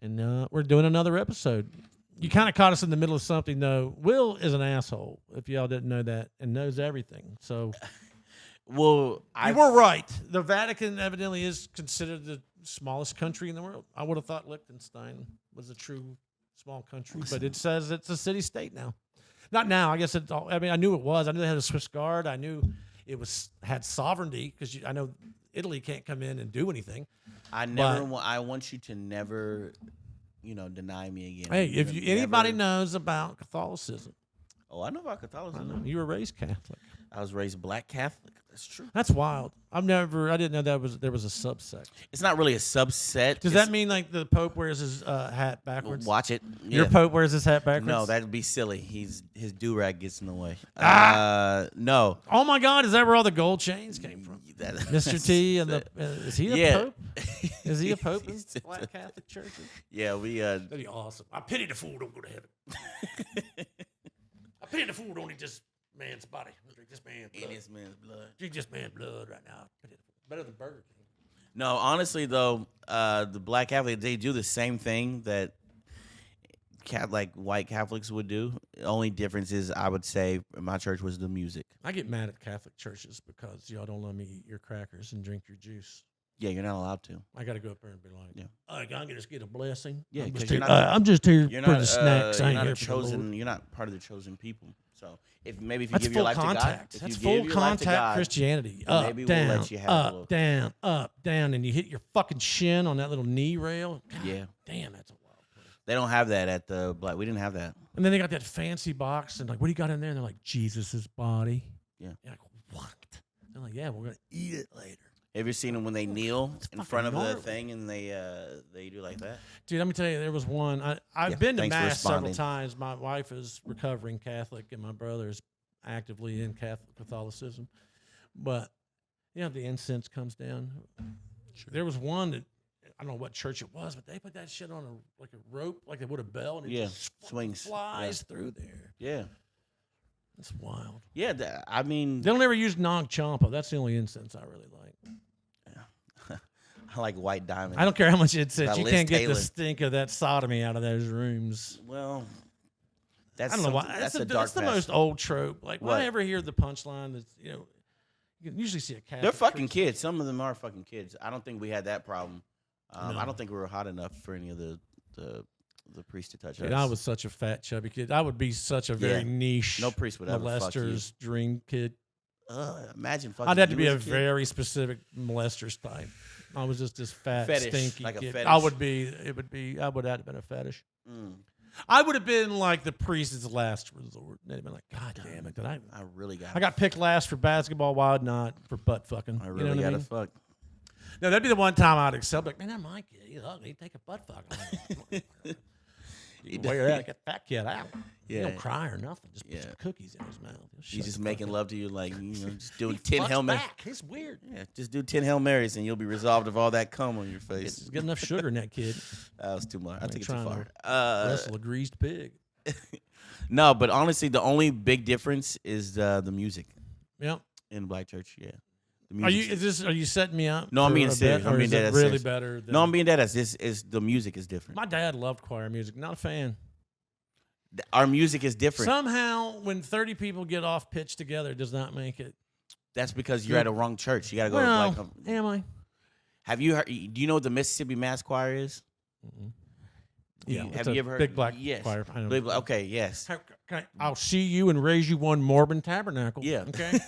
And we're doing another episode. You kind of caught us in the middle of something, though. Will is an asshole, if y'all didn't know that, and knows everything. So, well, you were right. The Vatican evidently is considered the smallest country in the world. I would have thought Liechtenstein was a true small country, but it says it's a city-state now. Not now. I guess it's all. I mean, I knew it was. I knew they had a Swiss Guard. I knew it had sovereignty because I know Italy can't come in and do anything. I want you to never, deny me again. Hey, if anybody knows about Catholicism. Oh, I know about Catholicism. I know. You were raised Catholic. I was raised Black Catholic. That's true. That's wild. I didn't know there was a subsect. It's not really a subset. Does that mean like the Pope wears his hat backwards? Watch it. Yeah. Your Pope wears his hat backwards? No, that'd be silly. His do-rag gets in the way. No. Oh my God, is that where all the gold chains came from? Mr. T and is he a Pope? Is he a Pope in Black Catholic churches? Yeah, that'd be awesome. I pity the fool don't go to heaven. I pity the fool don't eat this man's body. Drink this man's blood. In this man's blood. Drink this man's blood right now. Better than Burger King. No, honestly though, the Black Catholics, they do the same thing that like white Catholics would do. The only difference is, I would say, my church was the music. I get mad at Catholic churches because y'all don't let me eat your crackers and drink your juice. Yeah, you're not allowed to. I got to go up there and be like, I can just get a blessing. Yeah, I'm just here for the snacks. You're not you're not part of the chosen people. So if you that's give your life contact. to God, that's full contact Christianity. Up, maybe down, we'll let you have up, down, up, down, and you hit your fucking shin on that little knee rail. God, yeah, damn, that's a wild place. They don't have that at the Black. We didn't have that. And then they got that fancy box, and like, what do you got in there? And they're like, Jesus's body. Yeah. You're like, what? They're like, yeah, we're gonna eat it later. Have you seen them when they kneel in front of the thing and they do like that? Dude, let me tell you, there was one. I've been to Mass several times. My wife is recovering Catholic, and my brother is actively in Catholicism. But, the incense comes down. Sure. There was one that, I don't know what church it was, but they put that shit on a rope, like they would a bell, and it just swings, flies through there. Yeah. It's wild. Yeah, they don't ever use Nag Champa. That's the only incense I really like. I like White Diamond. I don't care how much incense. You can't get the stink of that sodomy out of those rooms. Well, I don't know why. That's the most old trope. Like, when I ever hear the punchline, that's, you can usually see a cat. They're fucking kids. Some of them are fucking kids. I don't think we had that problem. No. I don't think we were hot enough for any of the priest to touch us. I was such a fat, chubby kid. I would be such a very niche. No priest would ever molester's dream kid. Imagine fucking. I'd have to be a very specific molester's type. I was just this fat, stinky like kid. A fetish. I would have been a fetish. I would have been like the priest's last resort. They'd have been like, God damn it. I got picked last for basketball. Why not for butt fucking? I really got to fuck. No, that'd be the one time I'd accept. Like, man, that my kid, he's ugly. He'd take a butt fuck. You can wear that, get that kid out. Yeah. He don't cry or nothing. Just put some cookies in his mouth. He's just making love to you, like, just doing 10 Hail Marys. He's weird. Yeah, just do 10 Hail Marys and you'll be resolved of all that cum on your face. There's good enough sugar in that kid. That was too much. I took it too far. Wrestle a greased pig. No, but honestly, the only big difference is the music. Yeah. In Black church, yeah. Are you setting me up? No, I'm being serious. I'm being dead. Really better. No, I'm being dead. The music is different. My dad loved choir music. Not a fan. Our music is different. Somehow, when 30 people get off pitch together, it does not make it. That's because you're at a wrong church. You got to go to Black. Am I? Have you heard? Do you know what the Mississippi Mass Choir is? Mm-hmm. Yeah. Have you ever heard? Big Black choir. I know. Okay. Yes. I'll see you and raise you one Mormon tabernacle. Yeah. Okay.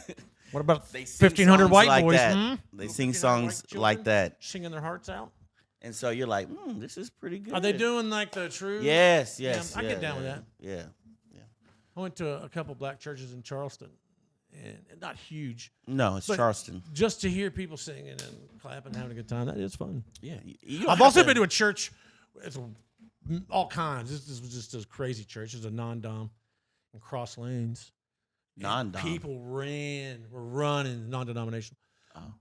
What about 1,500 white like boys? That. They sing songs like that, singing their hearts out. And so you're like, this is pretty good. Are they doing like the true? Yes. Yeah, I get down with that. Yeah. I went to a couple black churches in Charleston, and not huge. No, it's Charleston. Just to hear people singing and clapping, having a good time, that is fun. Yeah. I've also been to a church. It's all kinds. This was just a crazy church. It was a non-dom in Cross Lanes. Non-dom. People were running, non-denominational,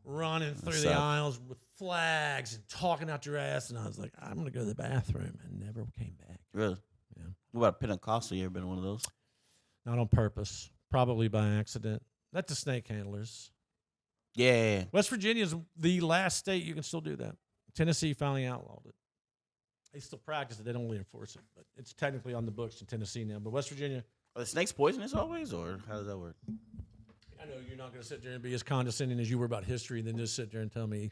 running through the aisles with flags and talking out your ass. And I was like, I'm going to go to the bathroom, and never came back. Really? Yeah. What about Pentecostal? You ever been to one of those? Not on purpose. Probably by accident. That's the snake handlers. Yeah. West Virginia is the last state you can still do that. Tennessee finally outlawed it. They still practice it. They don't really enforce it. But it's technically on the books in Tennessee now. But West Virginia. Are the snakes poisonous always, or how does that work? I know you're not going to sit there and be as condescending as you were about history and then just sit there and tell me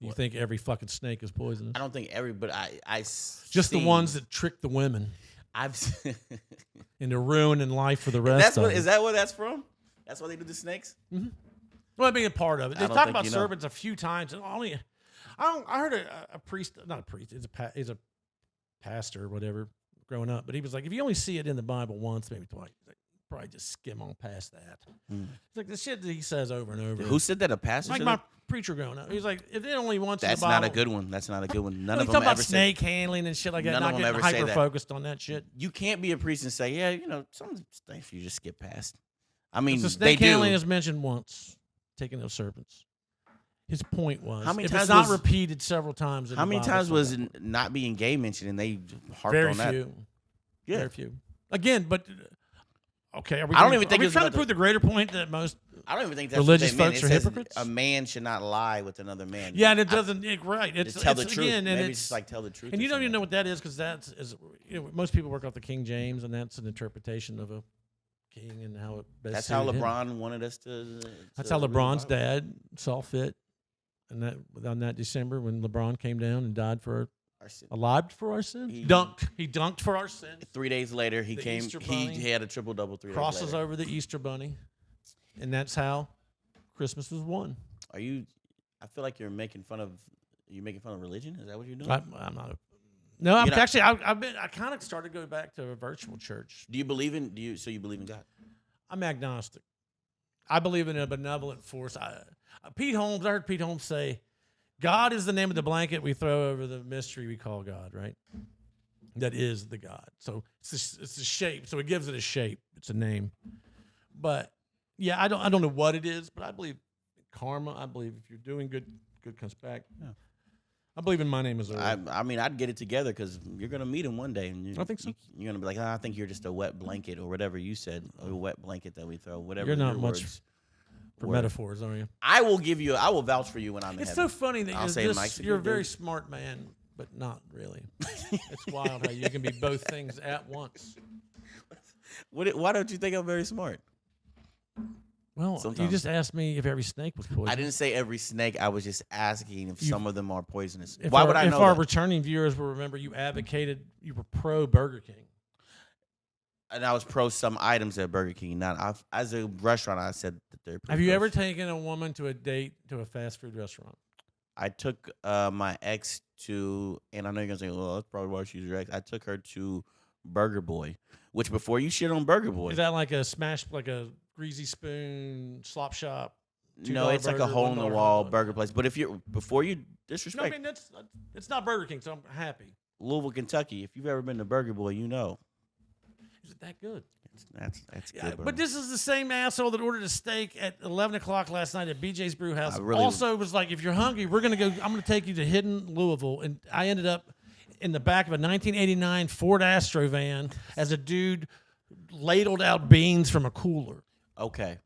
you think every fucking snake is poisonous. I don't think every, but just the ones that trick the women I've into ruining life for the rest of them. Is that where that's from? That's why they do the snakes? Mm-hmm. Well, being a part of it. They I don't talk think about you know. serpents a few times. And I heard a priest, not a priest, he's a pastor or whatever growing up, but he was like, if you only see it in the Bible once, maybe twice, like, probably just skim on past that. It's like the shit that he says over and over. Who said that? A pastor? Like said my that? preacher growing up. He's like, if it only once That's in the Bible. not a good one. That's not a good one. None of He's them talking about ever snake say. handling and shit like that. None Not of them getting ever say that. hyper-focused on that shit. You can't be a priest and say, yeah, some stuff you just skip past. I mean, The they snake handling do. is mentioned once, taking those serpents. His point was, How many if times it's not was- repeated several times. How many times was not being gay mentioned, and they harped very on that? few? Yeah. Very few. Again, but okay. Are we I don't gonna- even think are we it's trying to about prove the greater point that most. I don't even think that's Religious what they meant. folks It are says hypocrites? a man should not lie with another man. Yeah, and it doesn't. Right. It's Just tell the it's, truth. Again, and Maybe it's just like tell the truth. and or you don't something even know like what that is because most people work off the King James, and that's an interpretation of a king and how it best. That's how suited him. LeBron wanted us to. That's to how read the LeBron's Bible. dad saw fit, and that on that December when LeBron came down and died for Our sin. alive for our sins. He- He dunked for our sins. 3 days later, he The came. Easter He Bunny had a triple double. 3 days Crosses later. over the Easter Bunny, and that's how Christmas was won. Are you? I feel like you're making fun of. You making fun of religion? Is that what you're doing? I'm not. No, I'm You're not- actually. I kind of started going back to a virtual church. Do you believe in? So you believe in God? I'm agnostic. I believe in a benevolent force. I heard Pete Holmes say, God is the name of the blanket we throw over the mystery we call God, right? That is the God. So it's a shape. So it gives it a shape. It's a name. But yeah, I don't know what it is, but I believe in karma. I believe if you're doing good, good comes back. Yeah. I believe in my name is Earl. I mean, I'd get it together because you're gonna meet him one day, and I think so. You're gonna be like, I think you're just a wet blanket or whatever you said, a wet blanket that we throw. Whatever. You're not your much words for were. metaphors, are you? I will vouch for you when I'm in It's heaven. so funny that I'll say Mike's a you're a good very dude. smart man, but not really. It's wild how you can be both things at once. Why don't you think I'm very smart? Well, you Sometimes. just asked me if every snake was poisonous. I didn't say every snake. I was just asking if some of them are poisonous. If Why our, would I if know our that? returning viewers will remember, you were pro Burger King. And I was pro some items at Burger King. Not as a restaurant. I said that they're. Have you pro. ever taken a woman to a date to a fast food restaurant? I took my ex to, and I know you're gonna say, well, that's probably why she's your ex. I took her to Burger Boy, which before you shit on Burger Boy, Is that like a greasy spoon slop shop? no, $2 it's like a burger, hole in the $1 wall hot dog? burger place. But if you're before you No, disrespect I mean it's not Burger King, so I'm happy. Louisville, Kentucky, if you've ever been to Burger Boy, you know Is it that good? that's Yeah, good. but this is the same asshole that ordered a steak at 11 o'clock last night at BJ's Brew House. I really- Also was like, if you're hungry, I'm going to take you to Hidden Louisville. And I ended up in the back of a 1989 Ford Astro van as a dude ladled out beans from a cooler. Okay.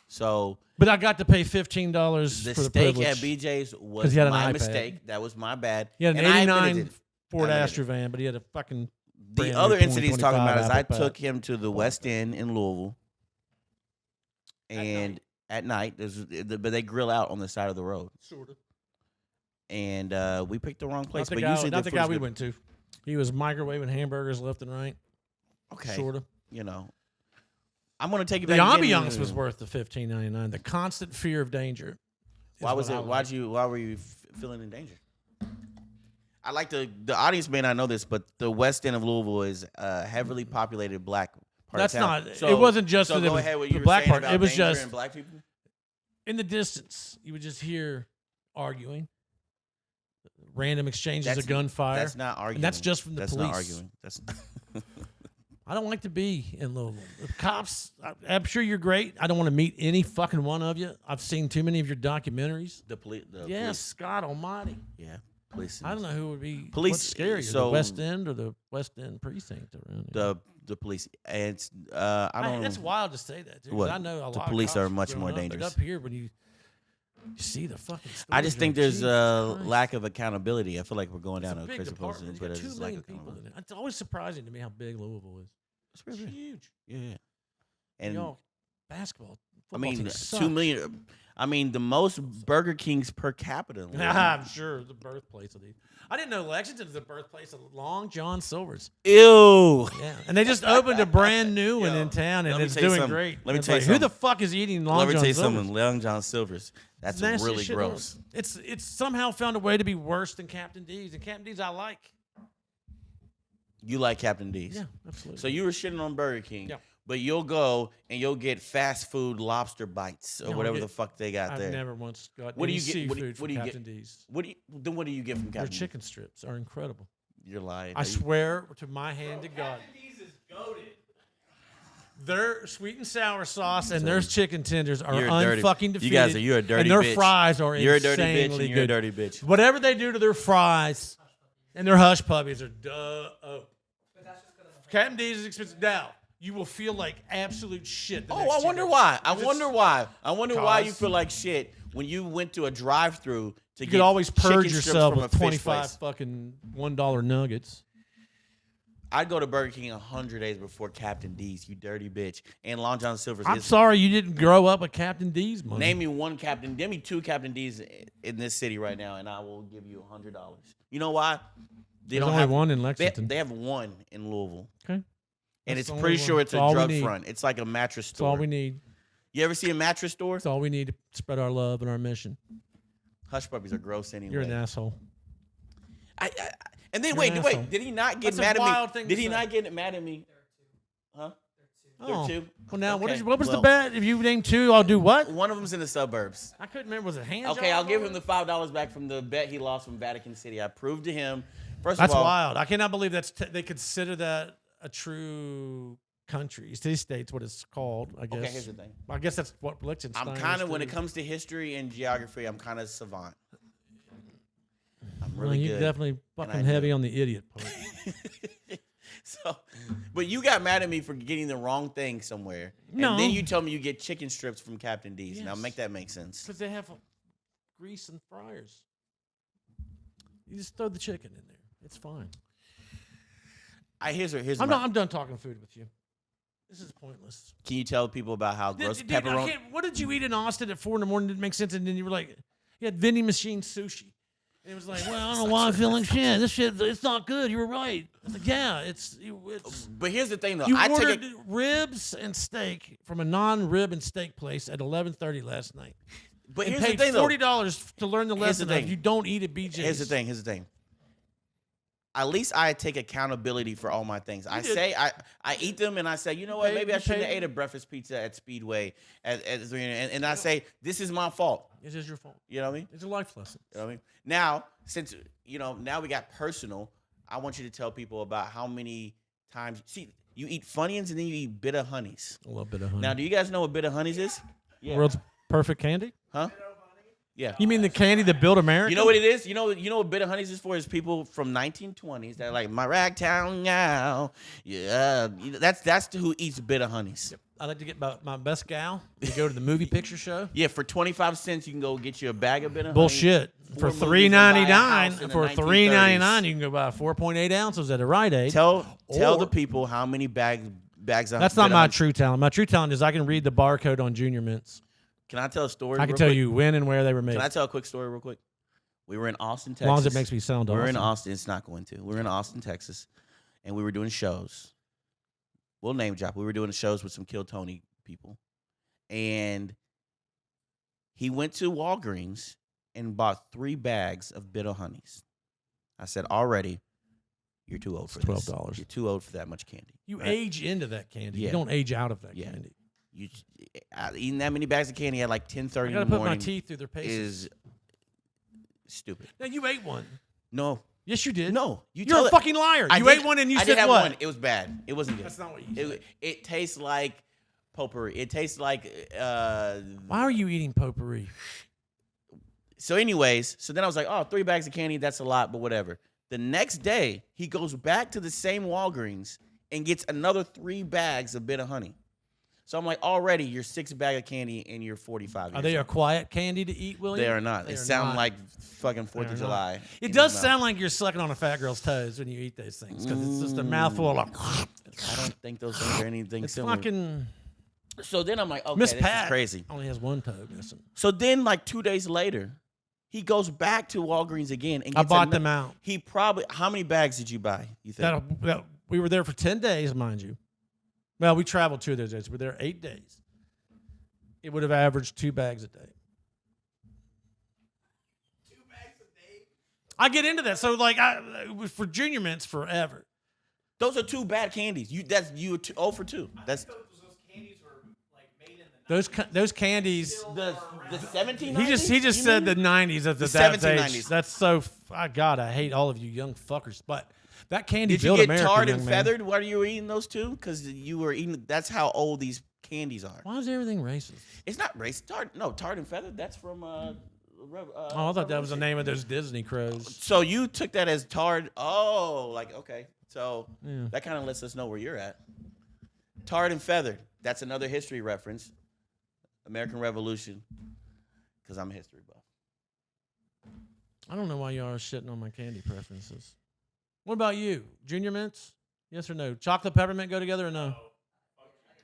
So But I got to pay $15 the for the steak privilege. at BJ's 'Cause was he had an my iPad. mistake. That was my bad. He had an And I 89 admitted it. Ford I admitted Astro van, but he had a fucking The brand other new incident he's talking about is I 25 took him to the West End in Louisville, At and at night, but they grill out on the side of the road, Sort of. and we picked the wrong place. Not But the guy, usually not the the guy food's we good. went to. He was microwaving hamburgers left and right. Okay, Sort of. I'm gonna take you The back. again. ambiance was worth the $15.99. The constant fear of danger. is Why was what I it? like. Why were you feeling in danger? I like the audience may not know this, but the West End of Louisville is heavily populated black part That's of town. not. It wasn't just So that it go was ahead with the you were black saying part. about It was danger just and black people. in the distance. You would just hear arguing, random exchanges of gunfire. That's not arguing. that's just from the that's police. not arguing. That's I don't like to be in Louisville. The cops. I'm sure you're great. I don't want to meet any fucking one of you. I've seen too many of your documentaries. the police. Yes, God Almighty. Yeah, police. I don't know who would be Police- what's scarier, so- the West End or the West End precinct around here. The police. And it's, I don't. That's wild to say that, dude. 'cause What? I know a The lot police of are cops much growing more up, but dangerous. Up here, when You see the fucking. I just think stores, there's like, a Jesus Christ. lack of accountability. I feel like we're going It's down a a big crazy place, department. but It's it's got just 2 like million people in it. It's always surprising to me how big Louisville is. It's pretty It's big. huge. Yeah. And Y'all, basketball. I Football mean, team 2 sucks. million. I mean, the most Burger Kings per capita. in Louisville. I'm sure the birthplace of these. I didn't know Lexington is the birthplace of Long John Silver's. Ew. Yeah, and they just opened a brand new one in town, and let me it's tell you doing something. great. Let me It's tell you like, who the something. fuck is eating Long Let me John tell you Silver's? something. Long John Silver's. That's Nasty really shit gross. It's somehow found a way to be worse than Captain D's, and Captain D's I like. You like Captain D's. Yeah, absolutely. So you were shitting on Burger King. Yeah. But you'll go and you'll get fast food lobster bites or No, whatever I'll the get- fuck they got I've there. never once got What do any you get- seafood what do you- from what do you get? Captain D's. What do you get from Their Captain D's? chicken strips are incredible. You're lying. I swear to my hand to God. Their sweet and sour sauce and their chicken tenders are You're a dirty- unfucking defeated. you guys are- you're a dirty and their bitch. fries are You're a dirty bitch insanely and you're a good. dirty bitch. Whatever they do to their fries and their hush puppies are oh. Captain D's is expensive. Now, you will feel like absolute shit. Oh, I wonder why. I Because wonder why. I wonder why you Cause- feel like shit when you went to a drive-through to You get could always chicken purge strips yourself from with a fish 25 place. fucking $1 nuggets. I'd go to Burger King 100 days before Captain D's, you dirty bitch. And Long John Silver's. I'm is- sorry you didn't grow up with Captain D's money. Name me one Captain. Name me 2 Captain D's in this city right now, and I will give you $100. You know why? They There's only one in They, Lexington. they have one in Louisville, Okay. and That's it's the only pretty one. sure it's That's a all we drug need. front. It's like a mattress That's all store. we need. You ever see a mattress store? That's all we need to spread our love and our mission. Hush puppies are gross anyway. You're an asshole. And then You're wait, an wait. asshole. Did he not get That's a mad at wild me? thing Did to he say. not get mad at me? Huh? Oh. They're 2. Well, now, Okay, what was the well, bet? If you name 2, I'll do what? One of them's in the suburbs. I couldn't remember. Was it hand Okay, job I'll give or- him the $5 back from the bet he lost from Vatican City. I proved to him. First That's of all, wild. I cannot believe they consider that a true country. City state's what it's called, I guess. okay, here's the thing. I guess that's what Liechtenstein I'm kind is of, when too. it comes to history and geography, I'm kind of savant. I'm Well, really you good. definitely I fucking do. heavy on the idiot part. So, but you got mad at me for getting the wrong thing somewhere. No. And then you told me you get chicken strips from Captain D's. Now Yes. make that make sense. Because they have grease and fryers. You just throw the chicken in there. It's fine. Here's I'm my, not. I'm done talking food with you. This is pointless. Can you tell people about how gross Dude, I pepperoni? can't- what did you eat in Austin at 4 a.m? Didn't make sense, and then you were like, you had vending machine sushi. And it was like, well, I don't know why I feel like shit. This shit, it's not good. You were right. I was like, yeah, it's. But here's the thing, though. You I ordered take it. ribs and steak from a non-rib and steak place at 11:30 last night. But And here's the paid thing, though. $40 to learn the Here's the lesson thing. of you don't eat at BJ's. Here's the thing. Here's the thing. At least I take accountability for all my things. I did. say I eat them, and I say, you know what? paid- Maybe I you shouldn't have paid. ate a breakfast pizza at Speedway and I say this is my fault. It is your fault. You know what I mean? It's a life lesson. You know what I mean? Now, since now we got personal, I want you to tell people about how many times you eat Funyuns and then you eat Bitter Honeys. A little bit of honey. Now, do you guys know what Bitter Honeys is? Yeah. World's perfect candy? Huh? Yeah. You mean the candy that built America? You know what it is? You know what Bitter Honeys is for? Is people from 1920s that are like my ragtown now. Yeah, that's who eats Bitter Honeys. I like to get my best gal to go to the movie picture show. Yeah, for 25 cents you can go get you a bag of Bitter Honeys. Bullshit. For Four movies and buy a $3.99, house in the for 1930s. $3.99, you can go buy 4.8 ounces at a Rite Aid. Tell Or- the people how many bags of That's not Bitter my Honeys. true talent. My true talent is I can read the barcode on Junior Mints. Can I tell a story? I can real tell quick? you when and where they were made. Can I tell a quick story real quick? We were in Austin, Texas. As long as it makes me sound We were in awesome. Austin. It's not going to. We were in Austin, Texas, and we were doing shows. We'll name drop. We were doing shows with some Kill Tony people, and he went to Walgreens and bought 3 bags of Bitter Honeys. I said, already, you're too old for It's this. $12. You're too old for that much candy. You right? age into that candy. Yeah. You don't age out of that Yeah. candy. You eating that many bags of candy at like 10:30 I in got to the put morning my teeth through their paces. is stupid. Now, you ate one. No, Yes, you did. no, You're a fucking liar. I You did- ate one and you I said did have what? one. It was bad. It wasn't good. That's not what you said. It tastes like potpourri. It tastes like. Why are you eating potpourri? So, anyways, so then I was like, oh, 3 bags of candy, that's a lot, but whatever. The next day, he goes back to the same Walgreens and gets another 3 bags of Bitter Honey. So I'm like, already you're 6 bag of candy and you're 45 years Are they a old. quiet candy to eat, William? They are not. They sound not. like fucking 4th They are of July. not. It in does his sound like you're sucking on a fat girl's toes when you eat those things because it's just a mouthful of. mouth. I don't think those things are anything It's similar. fucking. So then I'm like, okay, Miss this Pat is crazy. only has one toe missing. So then, like 2 days later, he goes back to Walgreens again and I gets bought them out. He probably, how many bags did you buy? You think? We were there for 10 days, mind you. Well, we traveled 2 of those days. We were there 8 days. It would have averaged 2 bags a day. 2 bags a day. I get into that. So, like, for Junior Mints forever. Those are 2 bad candies. You 0 for 2. That's those candies were like made in the those candies. the 1790s. He just you said mean? the 90s of the 1790s. That's so. God, I hate all of you young fuckers. But that candy Did you built get America, tarred young and man. feathered while you were eating those two? Because you were eating. That's how old these candies are. Why is everything racist? It's not race. Tarred and feathered. That's from. Oh, I thought that was the name of those Disney crows. So you took that as tarred. Oh, like okay. So Yeah. that kind of lets us know where you're at. Tarred and feathered. That's another history reference. American Revolution. Because I'm a history buff. I don't know why y'all are shitting on my candy preferences. What about you? Junior Mints? Yes or no? Chocolate peppermint go together or no?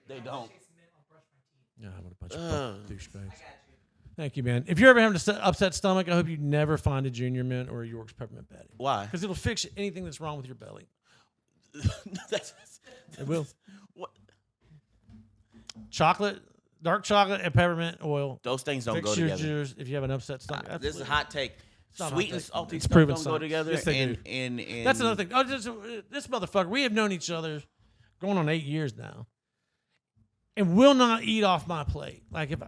They don't. Yeah, what a bunch of douchebags. Thank you, man. If you're ever having an upset stomach, I hope you never find a Junior Mint or a York's Peppermint Patty. Why? Because it'll fix anything that's wrong with your belly. That's, It will. what? Chocolate, dark chocolate, and peppermint oil. Those things don't Fix go your together. jars if you have an upset stomach. This is a hot take. not a Sweet hot and take. salty It's stuff proven don't go science. together. Yes, they and That's another thing. Oh, this motherfucker. We have known each other going on 8 years now, and will not eat off my plate. Like if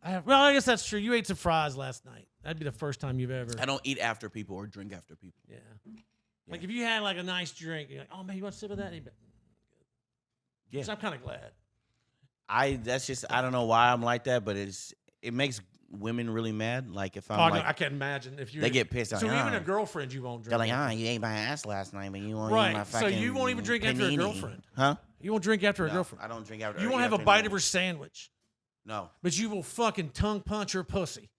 I have, well, I guess that's true. You ate some fries last night. That'd be the first time you've ever. I don't eat after people or drink after people. Yeah. Like if you had like a nice drink, you're like, oh man, you want a sip of that? Yeah. So I'm kind of glad. That's just I don't know why I'm like that, but it makes women really mad. Like if I'm Oh, like no, I can't imagine if you. they get pissed off. So like, even "Oh." a girlfriend you won't drink. They're like, with. you ate my ass last night, but you won't eat Right. my So fucking you won't even drink after a panini." girlfriend. Huh? You won't drink after a No, girlfriend. I don't drink after. You won't eat have a after bite anyone. of her sandwich, No. but you will fucking tongue punch her pussy.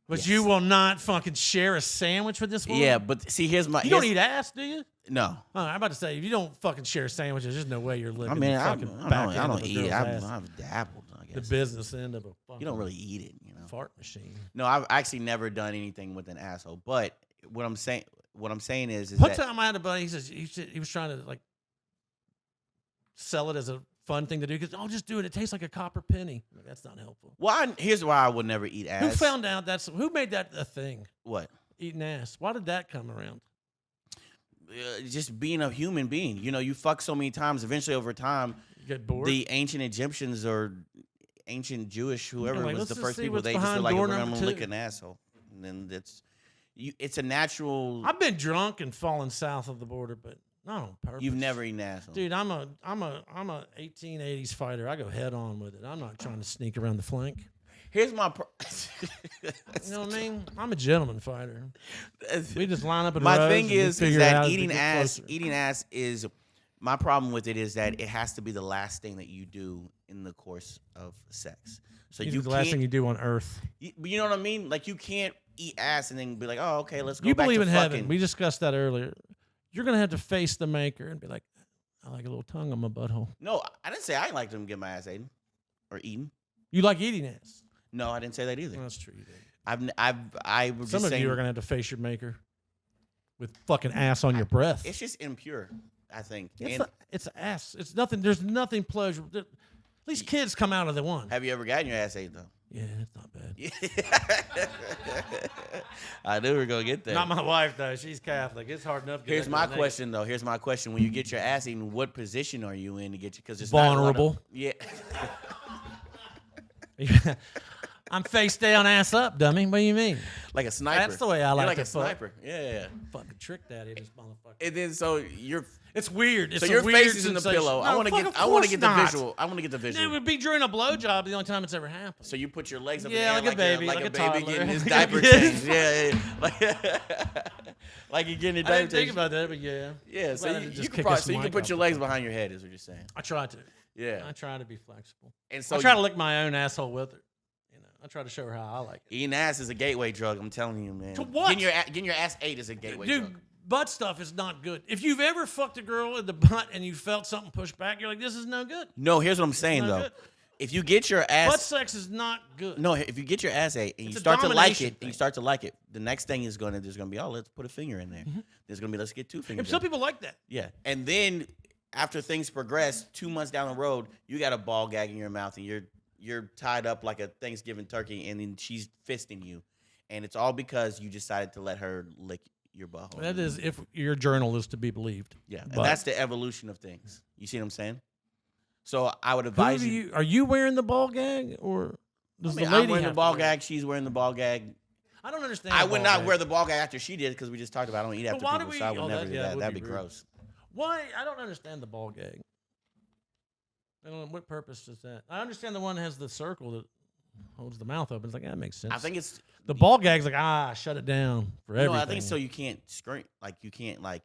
But Yes. you will not fucking share a sandwich with this woman. Yeah, but see, here's my. You don't eat ass, do you? No. Oh, I'm about to say, if you don't fucking share sandwiches, there's no way you're living. I mean, the I fucking don't, back I end don't of a eat girl's it. ass. I've dabbled, I The guess. business end of a fucking You don't really eat it, you know. fart machine. No, I've actually never done anything with an asshole. But what I'm saying is One that time I had a buddy. He said he was trying to like sell it as a fun thing to do. Because just do it. It tastes like a copper penny. Like, that's not helpful. here's why I would never eat ass. Who found out who made that a thing? What? Eating ass. Why did that come around? Just being a human being. You know, you fuck so many times. Eventually, over time, You get bored. the ancient Egyptians or ancient Jewish, whoever like, was let's the just first see people, what's they just were behind like, door we're number gonna lick 2. an asshole, and then it's a natural. I've been drunk and fallen south of the border, but not on purpose. You've never eaten asshole, Dude, I'm a 1880s fighter. I go head on with it. I'm not trying to sneak around the flank. Here's my. You know what I mean? I'm a gentleman fighter. We just line up in My rows thing and we is figure out that how to eating get ass. closer. Eating ass is my problem with it is that it has to be the last thing that you do in the course of sex. So It's you the last thing can't. you do on earth. You know what I mean? Like you can't eat ass and then be like, oh, okay, let's go You back believe to in fucking. heaven. We discussed that earlier. You're going to have to face the maker and be like, I like a little tongue on my butthole. No, I didn't say I like them get my ass eaten or eaten. You like eating ass. No, I didn't say that either. Well, that's true. You did. I was Some just of saying you are going to have to face your maker with fucking ass on your breath. it's just impure. I think. It's ass. It's nothing. There's nothing pleasurable. At least kids come out of the one. Have you ever gotten your ass eaten though? Yeah, it's not bad. I knew we were gonna get there. Not my wife though. She's Catholic. It's hard enough. to get Here's that my naked. question though. Here's my question. When you get your ass eaten, what position are you in to get you? Because it's not a lot of- Vulnerable. Yeah. I'm face down, ass up, dummy. What do you mean? Like a sniper. That's the way I You're like like to a fuck. sniper. Yeah. Fucking trick daddy, this motherfucker. And then so you're It's weird. It's so a your weird face is in the sensation. pillow. No, I want to fuck, get of I want to course get the not. visual. I want to get the It visual. would be during a blowjob. The only time it's ever happened. So you put your legs up Yeah, in the like air a baby, like like a a baby toddler. getting his Like a diaper kid. changed. Yeah. Like you're getting your I diaper didn't think changed. about that, but yeah. Yeah, so Glad I you didn't just can kick probably this so you can mic put off your the legs top. behind your head is what you're saying. I tried to. Yeah. I try to be flexible. And so I try to lick my own asshole with her. You know, I try to show her how I like it. eating ass is a gateway drug. I'm telling you, man. To what? Getting your ass ate is a gateway Dude, drug. butt stuff is not good. If you've ever fucked a girl in the butt and you felt something push back, you're like, this is no good. No, here's what I'm saying not though. good. If you get your Butt ass sex is not good. no, if you get your ass ate and you It's a start to like domination it, and you thing. start to like it, the next thing is there's gonna be, oh, let's put a finger in there. There's gonna be, let's get two fingers. And some in. people like that. Yeah, and then after things progress, 2 months down the road, you got a ball gag in your mouth and you're tied up like a Thanksgiving turkey, and then she's fisting you, and it's all because you decided to let her lick your butthole. That is if your journal is to be believed. Yeah, and But- that's the evolution of things. You see what I'm saying? So I would advise you. Are you wearing the ball gag or I does mean, the lady I'm wearing the have to ball wear it? gag. She's wearing the ball gag. I don't understand. I the would ball not gag. wear the ball gag after she did because we just talked about I don't eat after why people, do so I we- would oh, never that- do yeah, that. that would That'd be be rude. gross. Why? I don't understand the ball gag. I don't know what purpose is that. I understand the one that has the circle that holds the mouth open. It's like that makes sense. I think it's the ball gag's like shut it down for no. everything. I think so. You can't scream like you can't like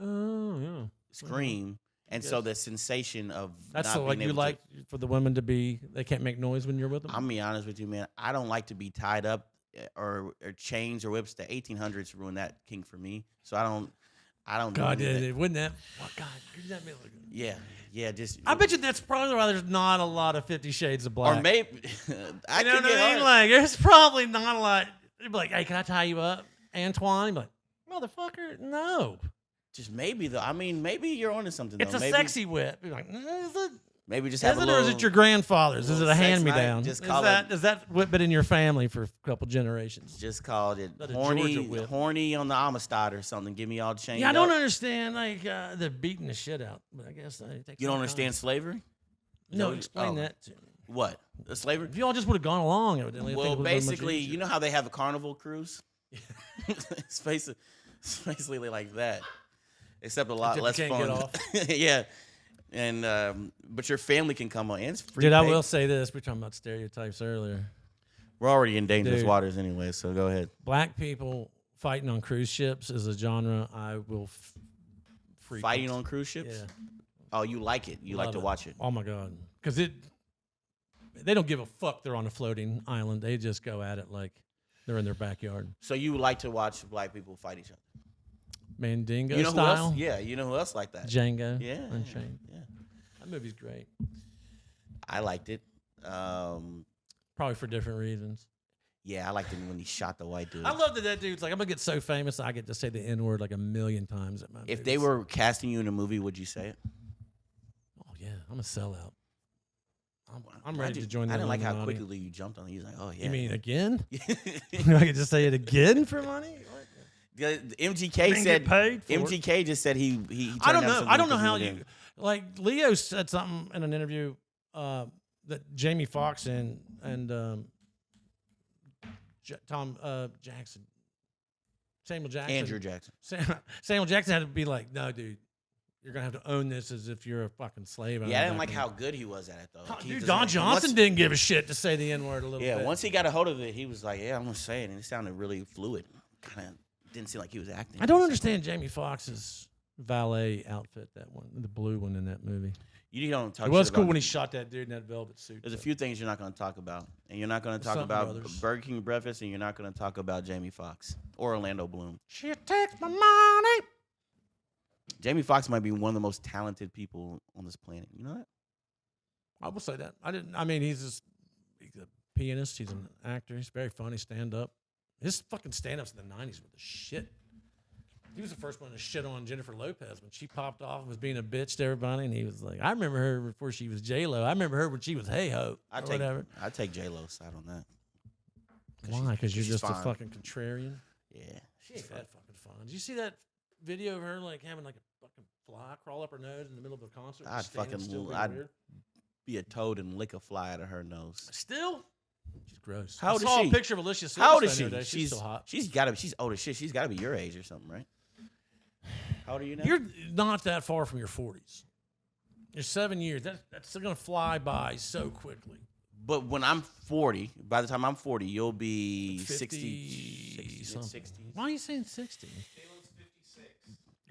Oh yeah. scream, and so the sensation of That's not so like being you able to- like for the women to be they can't make noise when you're with them. I'm gonna be honest with you, man. I don't like to be tied up or chains or whips. The 1800s ruined that kink for me. So I don't. do God, any of that. yeah, wouldn't that? Oh, God, could that be like, Yeah. Just I bet you that's probably why there's not a lot of 50 Shades of Black. or maybe I You know could what get I mean? hard. Like, there's probably not a lot. They'd be like, hey, can I tie you up, Antoine? You'd be like, motherfucker, no. Just maybe though. I mean, maybe you're onto something. It's though. a maybe, sexy whip. You're like, is it? Maybe just Is have it a or little. is it your grandfather's? Is it little a sex hand me night. down? Just Is call that it- is that whip been in your family for a couple generations? Just called it Not a Georgia whip. horny on the Amistad or something. Give me all chained Yeah, I don't up. understand like the beating the shit out. But I guess it takes You some don't understand time. slavery? No, No, explain oh. that to me. What? The slavery? If you all just would have gone along, evidently. I think Well, it would've been much basically, easier. you know how they have a carnival cruise? it's basically like that, except a lot Except less you fun. can't get off. Yeah, and but your family can come on. And it's free. Dude, I pay. will say this. We were talking about stereotypes earlier. We're already in dangerous Dude. waters anyway, so go ahead. Black people fighting on cruise ships is a genre I will frequent. Fighting on cruise ships? Yeah. Oh, you like it? You like Love to watch it? Oh my god, because they don't give a fuck. They're on a floating island. They just go at it like they're in their backyard. So you like to watch black people fight each other? Mandingo You know style. who else? Yeah, you know who else like that? Django. Yeah, Unchained. yeah. That movie's great. I liked it. Probably for different reasons. Yeah, I liked it when he shot the white dude. I love that dude's like, I'm gonna get so famous I get to say the N word like a million times at my If movies. they were casting you in a movie, would you say it? Oh yeah, I'm a sellout. I'm ready to join the I didn't like how Illuminati. quickly you jumped on it. He's like, oh yeah. You mean again? the I could just say it again for money? MGK Didn't said get paid for it. MGK just said he I don't turned down know. something I don't know because he how was you in. like. Leo said something in an interview that Jamie Foxx and Samuel Jackson, Andrew Jackson. Samuel Jackson had to be like, no, dude, you're gonna have to own this as if you're a fucking slave. Yeah, I didn't like how good he was at it though. Like, he Dude, just Don like- Johnson once- didn't give a shit to say the N word a little Yeah, bit. once he got a hold of it, he was like, yeah, I'm gonna say it, and it sounded really fluid. Kind of didn't seem like he was acting. I don't understand Jamie Foxx's valet outfit. That one, the blue one in that movie. You don't talk. It was shit cool about- when he shot that dude in that velvet suit. There's a though. few things you're not going to talk about, and you're not going to talk Something about Brothers. Burger King breakfast, and you're not going to talk about Jamie Foxx or Orlando Bloom. She takes my money. Jamie Foxx might be one of the most talented people on this planet. You know that? I will say that. I mean, he's a pianist. He's an actor. He's very funny. Stand up. His fucking stand ups in the '90s were the shit. He was the first one to shit on Jennifer Lopez when she popped off and was being a bitch to everybody. And he was like, I remember her before she was J-Lo. I remember her when she was Hey Ho. I Or whatever. take J-Lo's side on that. Why? Because you're she's just a fine. fucking contrarian. Yeah, She ain't that fucking fun. Did you see that video of her like having like a fucking fly crawl up her nose in the middle of a concert? I'd just standing fucking- still being I'd- weird? be a toad and lick a fly out of her nose. Still? She's gross. How old I is saw she? a picture of Alicia Silverstone How old is the she? other day. She's still hot. She's got to. She's old as shit. She's got to be your age or something, right? How old are you now? You're not that far from your 40s. You're 7 years. That's going to fly by so quickly. But when I'm 40, by the time I'm 40, you'll be 50 60, something. 60. Why are you saying 60? Jalen's 56.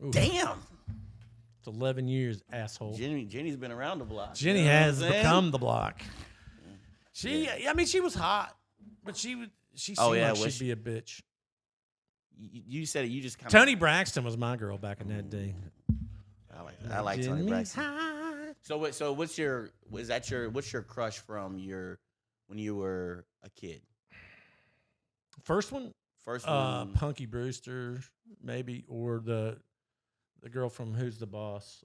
Ooh. Damn. Almost 11 years, asshole. Jenny's been around the block. Jenny You know what has I'm saying? become the block. I mean, she was hot, but she seemed like she'd be a bitch. You said it. You just kind Tony Braxton was my girl back in that day. I like Tony Jimmy's Braxton. hot. So what's your crush from when you were a kid? First one, First one. Punky Brewster, maybe, or the girl from Who's the Boss.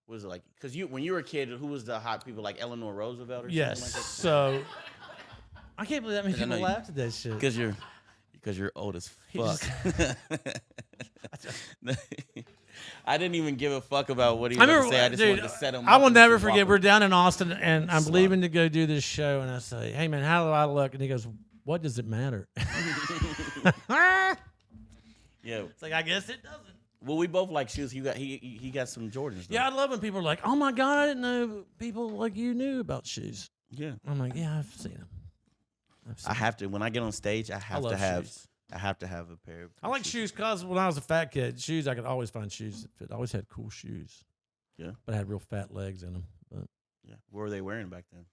Was it like because when you were a kid, who was the hot people like Eleanor Roosevelt or Yes. something like that? So I can't believe that many I know people you- laughed at that shit. Because you're old as He fuck. just- I didn't even give a fuck about what he I was going remember, to say. I just dude, wanted to set him I up will and never swap forget. him. We're down in Austin, and I'm Swap. leaving to go do this show, and I say, "Hey, man, how do I look?" And he goes, "What does it matter?" Yeah. It's like, I guess it doesn't. Well, we both like shoes. He got some Jordans. Though. Yeah, I love when people are like, "Oh my God, I didn't know people like you knew about shoes." Yeah. I'm like, "Yeah, I've seen them." I have to when I get on stage. I have love to have. shoes. I have to have a pair. I like shoes because when I was a fat kid, shoes I could always find shoes that fit. I always had cool shoes. Yeah. But I had real fat legs in them. But Yeah. What were they wearing back then?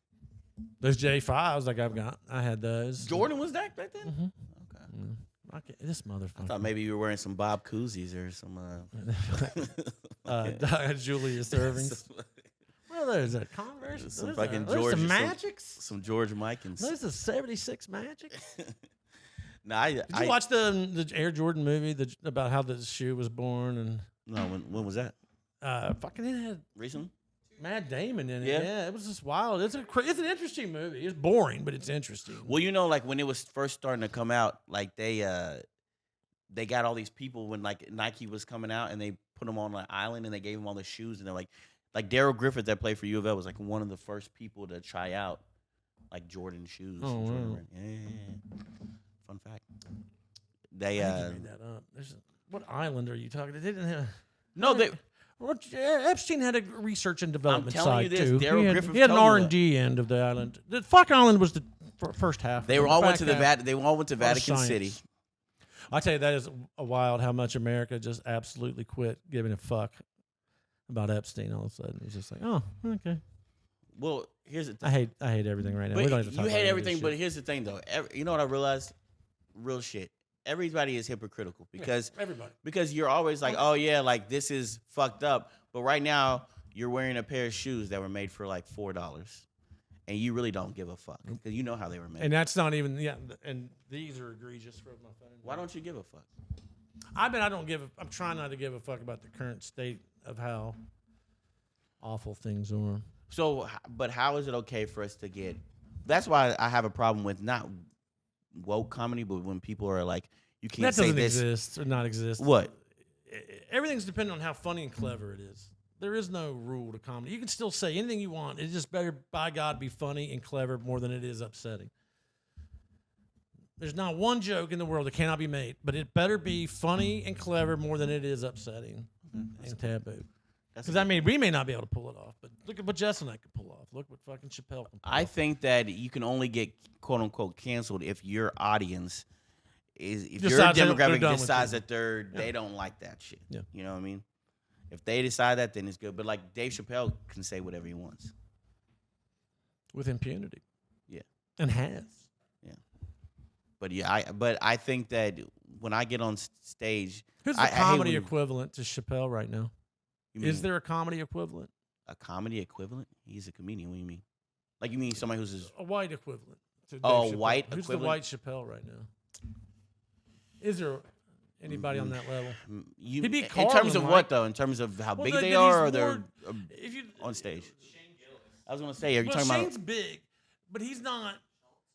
those J5s like I've got, I had those. Jordan was that back then? Mhm. Okay. This I motherfucker. thought maybe you were wearing some Bob Cousy's or some. Julius Irving's. Well, there's a Converse. Some There's fucking there's George. some Magics. Some George Mikens. There's a 76 Magics. No, Did you watch the Air Jordan movie about how the shoe was born and No, when was that? fucking it had Recently? Matt Damon in it. Yeah. Yeah, it was just wild. It's an interesting movie. It's boring, but it's interesting. Well, like when it was first starting to come out, like they got all these people when like Nike was coming out and they put them on an island and they gave them all the shoes and they're like Daryl Griffith that played for U of L was like one of the first people to try out like Jordan shoes. Oh, and Jordan wow. brand. Yeah. Fun fact. They I think you made that up. What island are you talking? They didn't have. no, they Epstein had a research and development telling you side this, too. Daryl Griffith He had an told me that. R&D end of the island. The fuck island was the first half. they were all went to the back half, they all went to a lot of Vatican City. science. I tell you, that is a wild how much America just absolutely quit giving a fuck about Epstein. All of a sudden, it's just like, oh, okay. Well, here's the thing. I hate everything right now. But We don't have to talk you about hate any of everything, this but shit. here's the thing though. You know what I realized? Real shit. Everybody is hypocritical because everybody. because you're always like, oh yeah, like this is fucked up. But right now, you're wearing a pair of shoes that were made for like $4, and you really don't give a fuck because you know how they were made. And that's not even and these are egregious for my phone. Why don't you give a fuck? I don't give I'm trying not to give a fuck about the current state of how awful things are. So, but how is it okay for us to get? That's why I have a problem with not woke comedy, but when people are like, you can't That say doesn't this. exist or not exist. What? Everything's dependent on how funny and clever it is. There is no rule to comedy. You can still say anything you want. It's just better, by God, be funny and clever more than it is upsetting. There's not one joke in the world that cannot be made, but it better be funny and clever more than it is upsetting and taboo. Because, I mean, we may not be able to pull it off, but look at what Jess and I could pull off. Look what fucking Chappelle can pull I off. think that you can only get quote unquote canceled if your audience is if your Decides they're demographic done with decides you. that they don't like that shit. Yeah. You know what I mean? If they decide that, then it's good. But like Dave Chappelle can say whatever he wants. With impunity. Yeah. And has. But yeah, I think that when I get on stage, Who's the I hate comedy when- equivalent to Chappelle right now? you mean Is there a comedy equivalent? a comedy equivalent? He's a comedian. What do you mean? Like you mean somebody who's just A white equivalent. To Dave Oh, Chappelle. white Who's equivalent? the white Chappelle right now? Is there anybody on that level? you He'd be in terms of Carlin, what like- though? In terms of how Well, big that- they that are, or he's they're more- If you on stage? I was gonna say, are you well, talking Shane's about? big, but he's not.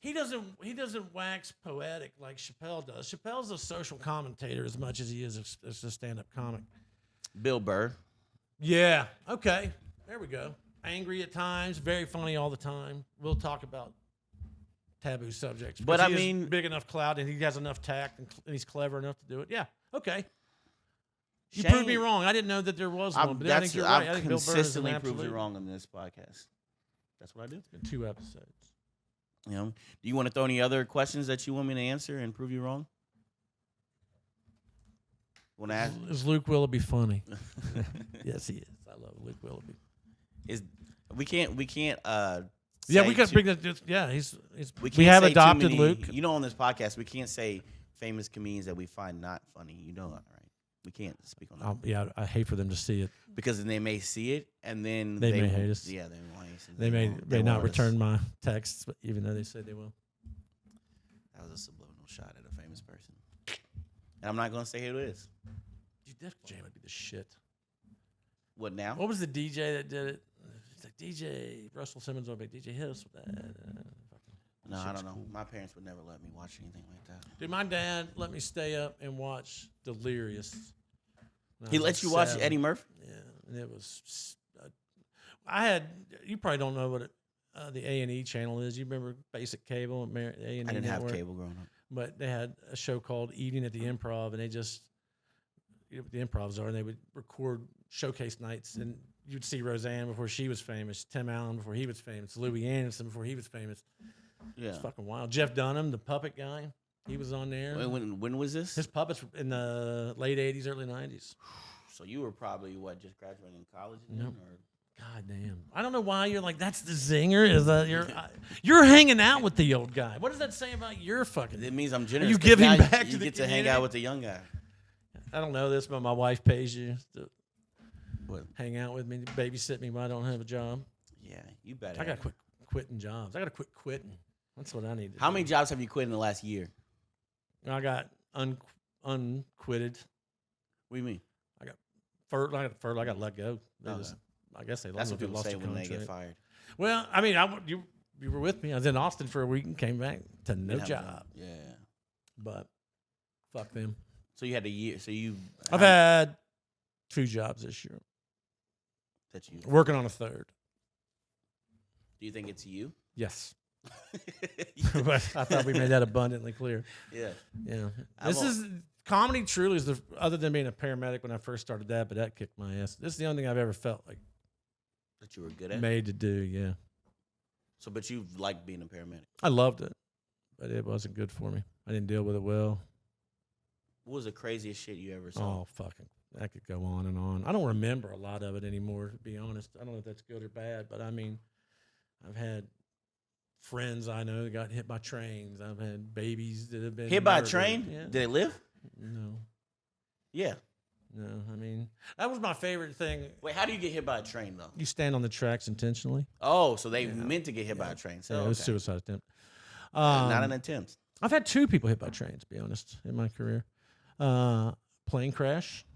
He doesn't wax poetic like Chappelle does. Chappelle's a social commentator as much as he is a stand-up comic. Bill Burr. Yeah. Okay. There we go. Angry at times, very funny all the time. We'll talk about taboo subjects. But because I he has mean- big enough clout and he has enough tact and he's clever enough to do it. Yeah. Okay. You Shane- proved me wrong. I didn't know that there was one, but I think you're right. I I've think Bill Burr is an consistently proved absolute. you wrong on this podcast. That's what I do. Been 2 episodes. You know, do you want to throw any other questions that you want me to answer and prove you wrong? When I ask, Is Luke Willoughby funny? Yes, he is. I love Luke Willoughby. we can't. Yeah, say we could too- bring that. Yeah, he's We, we have say too adopted many- Luke. You know, on this podcast, we can't say famous comedians that we find not funny. You know that, right? We can't speak on that Yeah, I hate for them to see it. because then they may see it and then They may won't- hate us. Yeah, they won't hate us. They may won't not want us. return my texts, but even though they say they will. That was a subliminal shot at a famous person, and I'm not going to say who it is. Dude, Def Jam would be the shit. What now? What was the DJ that did it? It's like DJ Russell Simmons would be DJ Hills with that. No, I shit's don't know. cool. My parents would never let me watch anything like that. Dude, my dad let me stay up and watch Delirious. when I He was lets like you watch 7. Eddie Murphy? Yeah, and it was. I had. You probably don't know what the A&E channel is. You remember basic cable? A&E I didn't have network? cable growing up. But they had a show called Evening at the Improv, and they just, you know what the Improvs are, and they would record showcase nights, and you'd see Roseanne before she was famous, Tim Allen before he was famous, Louis Anderson before he was famous. Yeah. It's fucking wild. Jeff Dunham, the puppet guy, he was on there. When was this? His puppets were in the late 80s, early 90s. So you were probably just graduating college then, Nope. or God damn. I don't know why you're like, that's the zinger. Is that you're hanging out with the old guy. What does that say about your fucking... it means I'm generous. you 'cause giving now back you to the get to hang community? out with the young guy. I don't know this, but my wife pays you to What? hang out with me, babysit me when I don't have a job. Yeah, you better. I got to quit quitting jobs. I got to quit quitting. That's what I need to How do. many jobs have you quit in the last year? I got unquitted. What do you mean? I got let go. They Okay. just, I guess they That's what people lost say the when they get contract. fired. Well, I mean, you were with me. I was in Austin for a week and came back to no Didn't have a job. Yeah. But fuck them. So you had a year. So you. I've had 2 jobs this year. that you. Working on a third. Do you think it's you? Yes. But I thought we made that abundantly clear. Yeah. Yeah. I This won't- is comedy. Truly is other than being a paramedic when I first started that, but that kicked my ass. This is the only thing I've ever felt like That you were good at. made to do. Yeah. So, but you like being a paramedic. I loved it, but it wasn't good for me. I didn't deal with it well. What was the craziest shit you ever saw? Oh, fucking. I could go on and on. I don't remember a lot of it anymore, to be honest. I don't know if that's good or bad, but I mean, I've had friends I know that got hit by trains. I've had babies that have been Hit by a murdered. train? Yeah. Did they live? No. Yeah. No. I mean, that was my favorite thing. Wait, how do you get hit by a train though? You stand on the tracks intentionally. Oh, so they meant to get hit by a train. So Yeah, it was okay. suicide attempt. Not an attempt. I've had 2 people hit by trains, to be honest, in my career. Plane crash.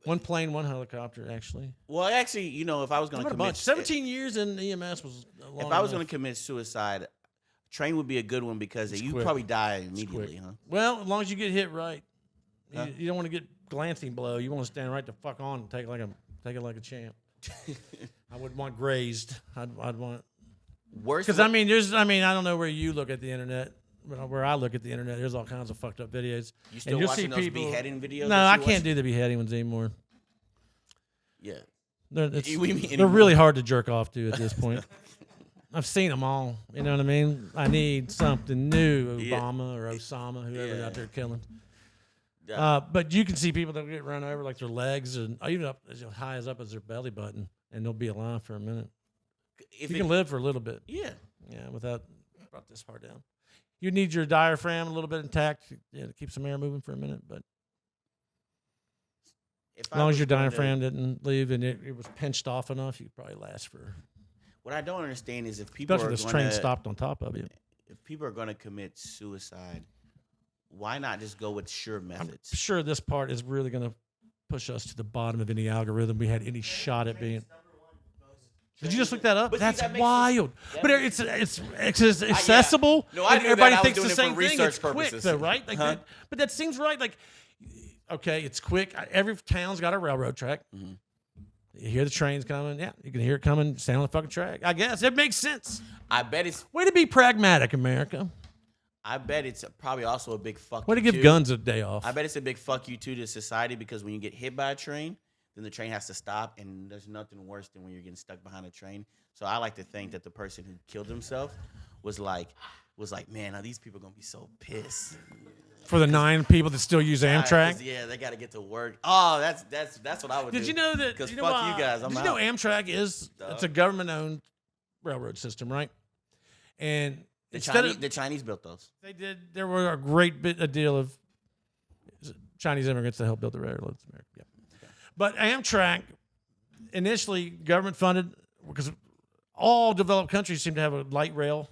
One plane, one helicopter, actually. Well, actually, you know, if I was going I've to had a commit, bunch. 17 years in EMS was long if I was enough. going to commit suicide, train would be a good one because It's you quick. probably die It's immediately, quick. huh? Well, as long as you get hit right. Huh? You don't want to get glancing blow. You want to stand right the fuck on and take it like a champ. I wouldn't want grazed. I'd want... Worst. Because, I don't know where you look at the internet. But where I look at the internet, there's all kinds of fucked up videos. you still you'll watching see those people- beheading videos? No, that I you can't watch? do the beheading ones anymore. Yeah. They're, What do you mean they're anymore? really hard to jerk off to at this point. I've seen them all. You know what I mean? I need something new, Yeah. Obama or Osama, whoever's Yeah. out there killing. Yeah. But you can see people that get run over, like their legs, and even up as high as their belly button, and they'll be alive for a minute. If You it- can live for a little bit, yeah. yeah, without brought this far down. You need your diaphragm a little bit intact, yeah, to keep some air moving for a minute. But If as I long was as your going to- diaphragm didn't leave and it was pinched off enough, you'd probably last for. What I don't understand is if people Especially are if this going train to stopped on top of you. if people are going to commit suicide, why not just go with sure I'm methods? sure this part is really going to push us to the bottom of any algorithm we had any shot at being. Did you just look that up? But see, That's that makes wild. That But makes- it's accessible. No, I and knew that. everybody I was thinks doing the it for same thing. research It's quick, purposes. though, right? Like Huh? but that seems right. Like, okay, it's quick. Every town's got a railroad track. Mhm. You hear the trains coming. Yeah, you can hear it coming. Stand on the fucking track. I guess it makes sense. I bet it's Way to be pragmatic, America. probably also a big fuck Way to you give too. guns a day off. I bet it's a big fuck you too to society because when you get hit by a train, then the train has to stop, and there's nothing worse than when you're getting stuck behind a train. So I like to think that the person who killed himself was like, was like, man, now these people are gonna be so pissed. For the 9 people that still use Amtrak. Yeah, they got to get to work. Oh, that's what I would do. Did you know that? Because You fuck know, you guys, I'm did out. you know Amtrak is it's a government-owned railroad system, right? And the Chinese built those. They did. There were a deal of Chinese immigrants to help build the railroads in America. Yeah. Okay. But Amtrak, initially government funded, because all developed countries seem to have a light rail,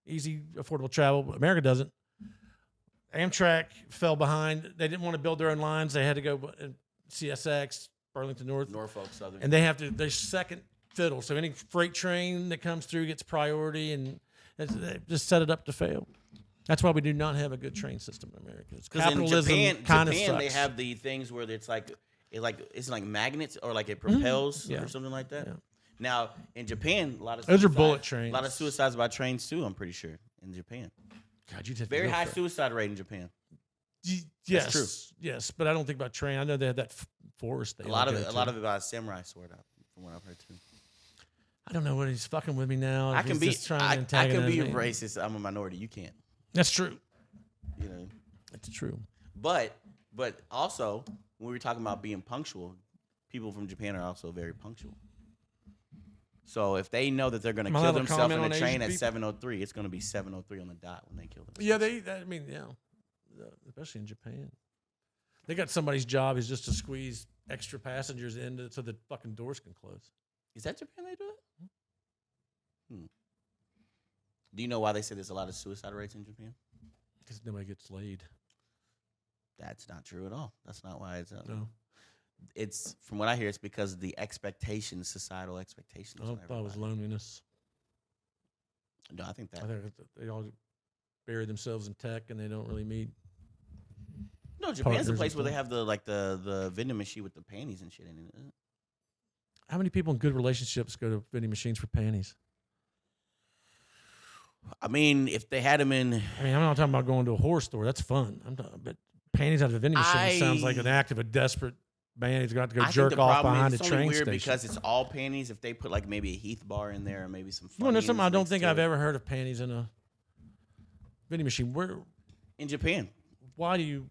easy, affordable travel. America doesn't. Amtrak fell behind. They didn't want to build their own lines. They had to go CSX, Burlington Norfolk Southern. and they're second fiddle. So any freight train that comes through gets priority, and they just set it up to fail. That's why we do not have a good train system in America. Capitalism kind of sucks. They have the things where it's like magnets or like it propels or something like that. Yeah. Now in Japan, a lot of those are bullet trains. A lot of suicides by trains too. I'm pretty sure in Japan. God, you did very high suicide rate in Japan. Yes, that's true. Yes, but I don't think about train. I know they had that forest. A lot of it about a samurai sword, from what I've heard too. I don't know what he's fucking with me now. I can be racist. I'm a minority. You can't. That's true. You know, that's true. But also when we were talking about being punctual, people from Japan are also very punctual. So if they know that they're going to kill themselves in a train at 7:03, it's going to be 7:03 on the dot when they kill themselves. Yeah, especially in Japan, they got somebody's job is just to squeeze extra passengers in so the fucking doors can close. Is that Japan? They do it. Do you know why they say there's a lot of suicide rates in Japan? Because nobody gets laid. That's not true at all. That's not why it's. No. It's from what I hear, it's because of the expectations, societal expectations. I thought it was loneliness. No, I think they all bury themselves in tech and they don't really meet. No, Japan's a place where they have the vending machine with the panties and shit in it. How many people in good relationships go to vending machines for panties? I mean, if they had them in, I'm not talking about going to a horror store. That's fun. But panties out of a vending machine sounds like an act of a desperate man who's got to go jerk off behind a train weird station. Because it's all panties. If they put like maybe a Heath bar in there, or maybe some. There's something I don't think I've ever heard of panties in a vending machine. Where in Japan? Why do you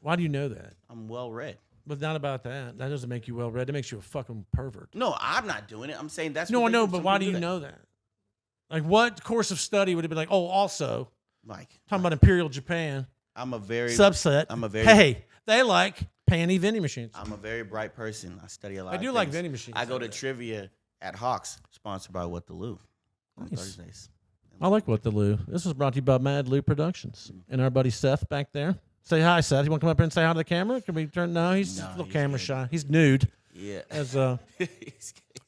know that? I'm well read. But not about that. That doesn't make you well read. It makes you a fucking pervert. No, I'm not doing it. I'm saying that's. No, I know, but why do you know that? Like, what course of study would it be like? Oh, also, talking about Imperial Japan. I'm a very subset. Hey, they like panty vending machines. I'm a very bright person. I study a lot. I do like vending machines. I go to trivia at Hawks, sponsored by What the Lou on nice. Thursdays. I like What the Lou. This was brought to you by Mad Lou Productions and our buddy Seth back there. Say hi, Seth. You want to come up here and say hi to the camera? Can we turn? No, he's a little camera shy. He's nude. Yeah. As that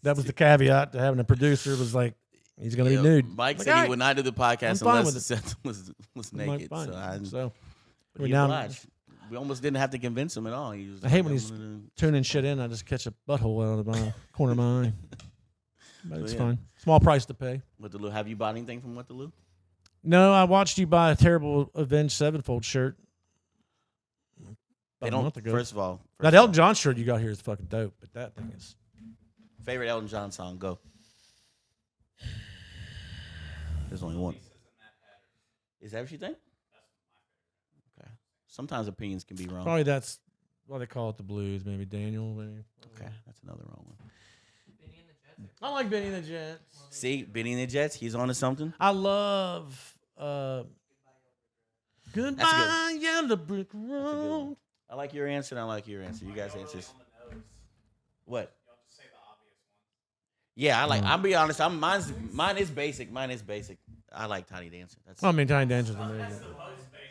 was the caveat to having a producer. Was like. He's gonna be nude. Mike said he would not do the podcast unless Seth was naked. We almost didn't have to convince him at all. I hate when he's tuning shit in. I just catch a butthole out of the corner of my eye. But it's fine. Small price to pay. What the Lou? Have you bought anything from What the Lou? No, I watched you buy a terrible Avenged Sevenfold shirt. They don't. First of all, that Elton John shirt you got here is fucking dope. But that thing is favorite Elton John song. Go. There's only one. Is that what you think? Okay. Sometimes opinions can be wrong. Probably that's why they call it the blues. Maybe Daniel. Maybe. Okay, that's another wrong one. Benny and the Jets. I like Benny and the Jets. See, Benny and the Jets. He's on to something. I love Goodbye Yellow Brick Road. I like your answer. And I like your answer. You guys' answers. What? Yeah, I like. I'll be honest. Mine is basic. I like Tiny Dancer. Tiny Dancer's amazing.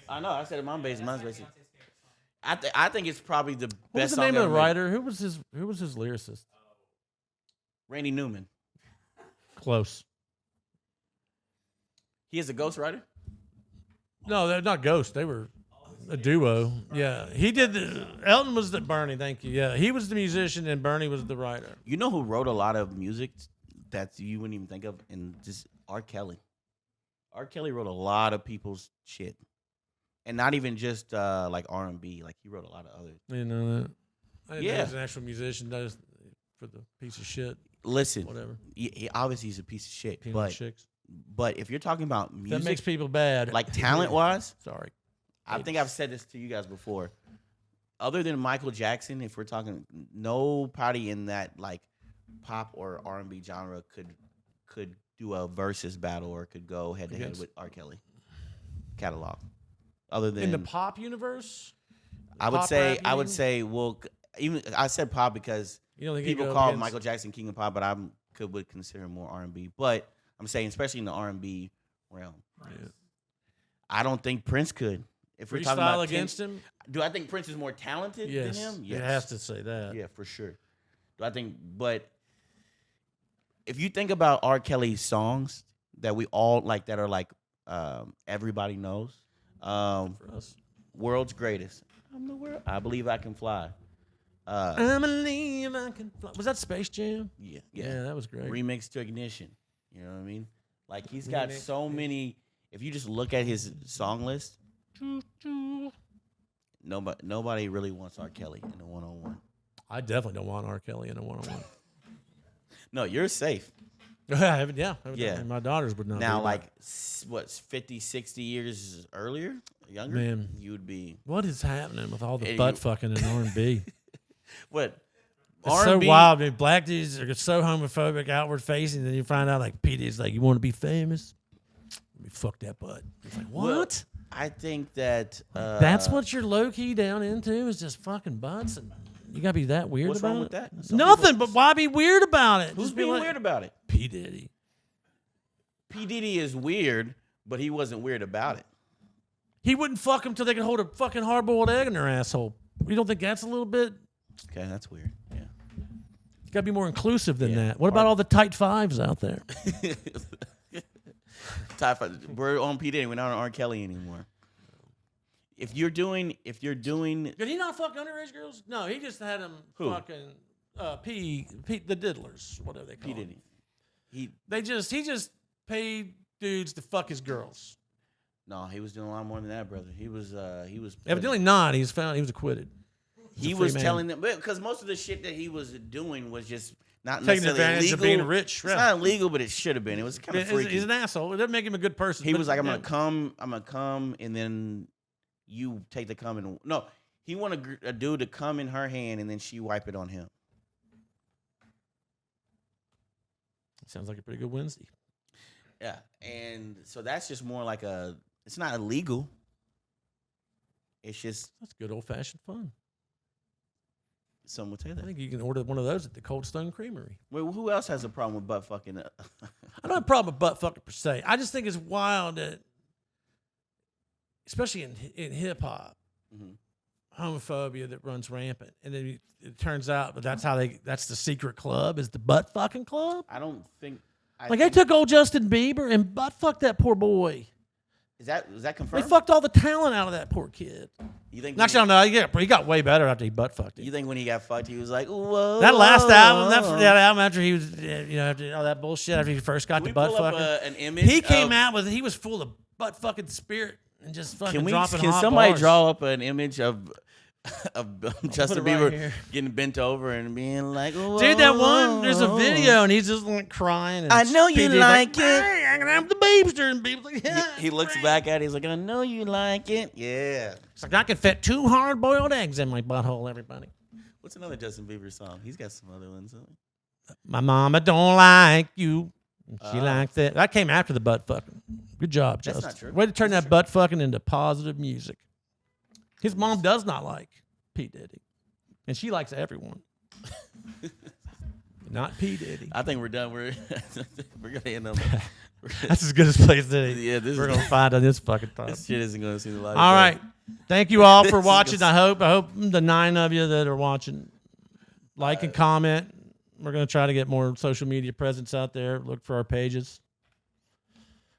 I know. I said mine's basic. I think it's probably the best. What was the name of the writer? Who was his lyricist? Randy Newman. Close. He is a ghostwriter? No, they're not ghosts. They were a duo. Yeah, he did. Elton was the Bernie. Thank you. Yeah, he was the musician and Bernie was the writer. You know who wrote a lot of music that you wouldn't even think of? And just R. Kelly. R. Kelly wrote a lot of people's shit, and not even just like R&B. Like he wrote a lot of other. You know that? I didn't know he was an actual musician. Does for the piece of shit. Listen, whatever. He obviously he's a piece of shit, Peanut but chicks. But if you're talking about That music, makes people bad. like talent-wise, Sorry. I think I've said this to you guys before. Other than Michael Jackson, if we're talking, nobody in that like pop or R&B genre could do a versus battle or could go head to head Against- with R. Kelly catalog. Other than In the pop universe, I would pop say rap, you I would mean? say well, even I said pop because You don't think he'd people go call against- Michael Jackson king of pop, but would consider him more R&B. But I'm saying, especially in the R&B realm, Yeah. I don't think Prince could. If we're talking about freestyle against him? do I think Prince is more talented Yes. than him? It has to say that. Yeah, for sure. Do I think? But if you think about R. Kelly's songs that we all like, that are like everybody knows, For us. "World's Greatest," "I'm the World," "I Believe I Can Fly," I believe I can fly. Was that Space Jam? yeah, that was great. remix to Ignition. You know what I mean? Like he's got Remix so many. If you just look at his song list, nobody really wants R. Kelly in a one-on-one. I definitely don't want R. Kelly in a one-on-one. No, you're safe. Yeah. Yeah. My daughters would not. Now, be like, what, 50, 60 years earlier, younger, Man. you would be. what is happening with all the Hey, butt you- fucking in R&B? What? It's so wild. I mean, black dudes are so homophobic, outward facing. Then you find out, like, P. Diddy's like, you want to be famous? Let me fuck that butt. It's like, what? Well, I think that. That's what you're low key down into is just fucking butts, and you gotta be that weird What's about wrong it. with that? Some Nothing. people- But why be weird about it? Who's Just be being like, weird about it? P. Diddy. P. Diddy is weird, but he wasn't weird about it. He wouldn't fuck them till they could hold a fucking hard-boiled egg in their asshole. You don't think that's a little bit? Okay, that's weird. Yeah. You gotta be more inclusive than Yeah. that. What about all the tight fives out there? We're on P. Diddy. We're not on R. Kelly anymore. If you're doing, Did he not fuck underage girls? No, he just had them Who? fucking P the diddlers, whatever they call P. them. Diddy, he He just paid dudes to fuck his girls. no, he was doing a lot more than that, brother. He was Evidently not. He was acquitted. He a free was man. telling them because most of the shit that he was doing was just not Taking necessarily advantage illegal. of being rich. It's not illegal, but it should have been. It was kind of He's, freaky. he's an asshole. It doesn't make him a good person. He but was like, "I'm yeah. gonna come, and then you take the cum and no." He wanted a dude to come in her hand, and then she wipe it on him. Sounds like a pretty good Wednesday. Yeah, and so that's just more like a. It's not illegal. It's just That's good old fashioned fun. some would say I that. think you can order one of those at the Cold Stone Creamery. Well, who else has a problem with butt fucking? I don't have a problem with butt fucking per se. I just think it's wild that, especially in hip hop, Mhm. homophobia that runs rampant, and then it turns out that that's the secret club is the butt fucking club. I don't think. Like they took old Justin Bieber and butt fucked that poor boy. Is that They confirmed? fucked all the talent out of that poor kid. You think? Actually, I don't know. He got way better after he butt fucked him. You think when he got fucked, he was like, "Whoa." That last album, that album after he was, after all that bullshit, after he first got Can the we butt pull up fucking, an image? he came of- out with, he was full of butt fucking spirit and just fucking dropping Can hot somebody bars. draw up an image of Justin put it right Bieber here. getting bent over and being like, "Whoa." Dude, that one, there's a video and he's just like crying. And I know you PJ's like it. Hey, I can have the Beebster. And Bieber's like, yeah. He looks back at it. He's like, "I know you like it." Yeah. It's like, I can fit 2 hard-boiled eggs in my butthole, everybody. What's another Justin Bieber song? He's got some other ones. My mama don't like you. She Oh. likes that. That came after the butt fucking. Good job, That's Justin. not true. Way to turn That's that butt fucking into positive music. His mom does not like P. Diddy. And she likes everyone. Not P. Diddy. I think we're done. We're gonna end up. That's as good as place Diddy. Yeah, this We're is- gonna find on this fucking time. This shit isn't gonna see the light. of All day. right. Thank you all for This is watching. good. I hope the 9 of you that are watching like and comment. We're gonna try to get more social media presence out there. Look for our pages.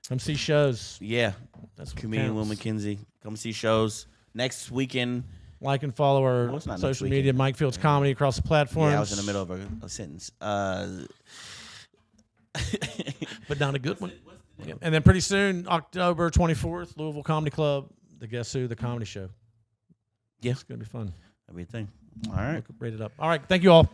Come see shows. Yeah, That's what comedian Will counts. McKenzie. Come see shows next weekend. Like and follow our Well, it's not next social weekend. media, Mike Fields Comedy across the platforms. Yeah, I was in the middle of a sentence. but not a good one. Yeah. And then pretty soon, October 24th, Louisville Comedy Club, the Guess Who, the comedy show. Yeah. It's going to be fun. Everything. All right. Rate it up. All right. Thank you all.